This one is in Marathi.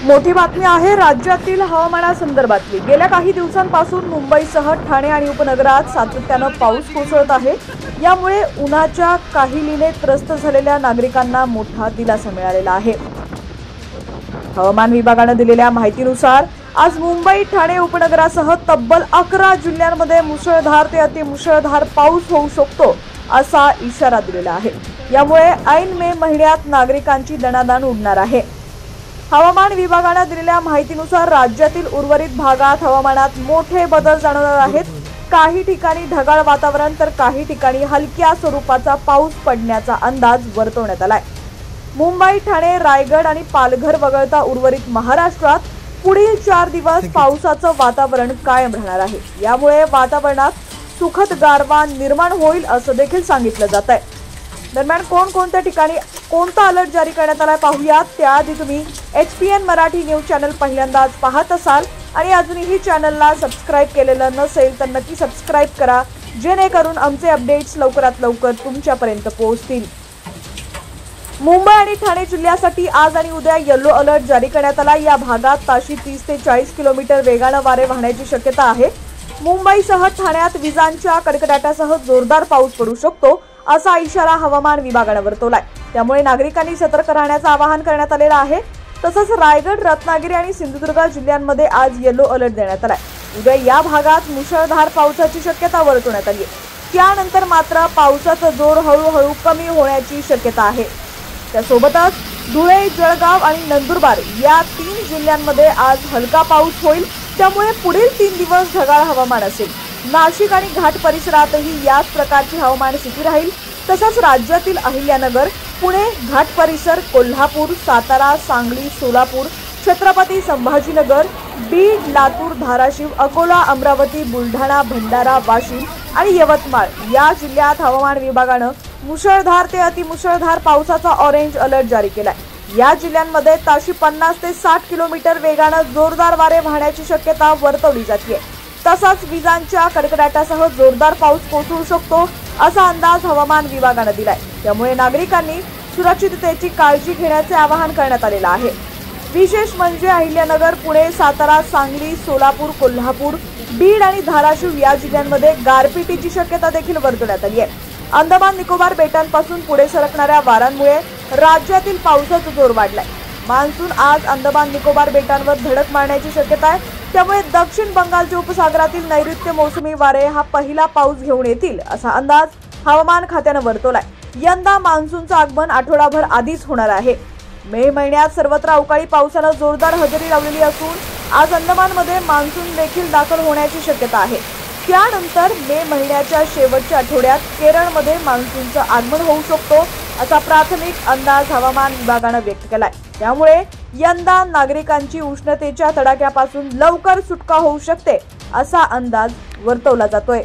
मोठी बातमी आहे राज्यातील हवामानासंदर्भातली। गेल्या काही दिवसांपासून मुंबईसह ठाणे आणि उपनगरात सातत्याने पाऊस कोसळत आहे। यामुळे उन्हाच्या काहिलीने त्रस्त झालेल्या नागरिकांना मोठा दिलासा मिळालेला आहे। हवामान विभागाने दिलेल्या माहितीनुसार आज मुंबई ठाणे उपनगरासह तब्बल 11 जिल्ह्यांमध्ये मुसळधार ते अतिमुसळधार पाऊस होऊ शकतो असा इशारा दिलेला आहे। यामुळे ऐन मे महिन्यात नागरिकांची दणादण उडणार आहे। हवामान विभागाने दिलेल्या माहितीनुसार राज्यातील उर्वरित भागात हवामानात मोठे बदल जाणवणार आहेत। काही ठिकाणी ढगाळ वातावरण तर काही ठिकाणी हलक्या स्वरूपाचा पाऊस पडण्याचा अंदाज वर्तवण्यात आलाय। मुंबई ठाणे रायगड आणि पालघर वगळता उर्वरित महाराष्ट्रात पुढील 4 दिवस पावसाचं वातावरण कायम राहणार आहे। यामुळे वातावरणात सुखद गारवा निर्माण होईल असं देखील सांगितलं जात आहे। दरम्यान कोणकोणत्या ठिकाणी कोणता अलर्ट जारी करण्यात आलाय पाहूयात। त्याआधी तुम्ही HPN मराठी न्यूज चॅनल पहिल्यांदाच पाहत असाल आणि अजूनही चॅनलला सबस्क्राइब केलेलं नसेल तर नक्की सबस्क्राइब करा, जेणेकरून आमचे अपडेट्स लवकरात लवकर तुमच्यापर्यंत पोहोचतील। मुंबई आणि ठाणे जिल्ह्यासाठी आज आणि उद्या येलो अलर्ट जारी करण्यात आला। या भागात ताशी 30 ते 40 किलोमीटर वेगाने वारे वाहण्याची शक्यता आहे। मुंबईसह ठाण्यात विजांच्या कडकडाटासह जोरदार पाऊस पडू शकतो असा इशारा हवामान विभागाने वर्तवलाय। त्यामुळे नागरिकांनी सतर्क राहण्याचं आवाहन करण्यात आलेलं आहे। तसंच रायगड, रत्नागिरी आणि सिंधुदुर्ग जिल्ह्यांमध्ये आज येलो अलर्ट देण्यात आलाय। उद्या या भागात मुसळधार पावसाची शक्यता वर्तवण्यात आली आहे। त्यानंतर मात्र पावसाचा जोर हळूहळू कमी होण्याची शक्यता आहे। त्यासोबतच धुळे, जळगाव आणि नंदुरबार या 3 जिल्ह्यांमध्ये आज हलका पाऊस होईल। त्यामुळे पुढील 3 दिवस ढगाळ हवामान असेल। नाशिक आणि घाट परिसरातही याच प्रकारची हवामान स्थिती राहील। तसंच राज्यातील अहिल्यानगर, पुणे, घाट परिसर, कोल्हापूर, सातारा, सांगली, सोलापूर, छत्रपती संभाजीनगर, बीड, लातूर, धाराशिव, अकोला, अमरावती, बुलढाणा, भंडारा, वाशिम आणि यवतमाळ या जिल्ह्यात हवामान विभागानं मुसळधार ते अतिमुसळधार पावसाचा ऑरेंज अलर्ट जारी केलाय। या जिल्ह्यांमध्ये ताशी 50 ते 60 किलोमीटर वेगाने जोरदार वारे वाहण्याची शक्यता वर्तवली जाते। तसंच विजांच्या कडकडाटासह जोरदार पाऊस कोसळू शकतो असा अंदाज हवामान विभागाने दिलाय। त्यामुळे नागरिकांनी सुरक्षिततेची काळजी घेण्याचे आवाहन करण्यात आलेलं आहे। विशेष म्हणजे अहिल्यानगर, पुणे, सातारा, सांगली, सोलापूर, कोल्हापूर, बीड आणि धाराशिव या जिल्ह्यांमध्ये गारपिटीची शक्यता देखील वर्तवण्यात आली आहे। अंदमान निकोबार बेटांपासून पुढे सरकणाऱ्या वाऱ्यांमुळे राज्यातील पावसाचा जोर वाढलाय। मान्सून आज अंदमान निकोबार बेटांवर धडक मारण्याची शक्यता आहे। त्यामुळे दक्षिण बंगालच्या उपसागरातील नैऋत्य मोसमी वारे हा पहिला पाऊस घेऊन येतील असा अंदाज हवामान खात्याने वर्तवलाय। यंदा मान्सूनचं आगमन आठवडाभर आधीच होणार आहे। मे महिन्यात सर्वत्र अवकाळी पावसानं जोरदार हजेरी लावलेली असून आज अंदमानमध्ये मान्सून देखील दाखल होण्याची शक्यता आहे। त्यानंतर मे महिन्याच्या शेवटच्या आठवड्यात केरळमध्ये मान्सूनचं आगमन होऊ शकतो असा प्राथमिक अंदाज हवामान विभागाने व्यक्त केलाय। त्यामुळे यंदा नागरिकांची उष्णतेच्या तडाख्यापासून लवकर सुटका होऊ शकते असा अंदाज वर्तवला जातोय।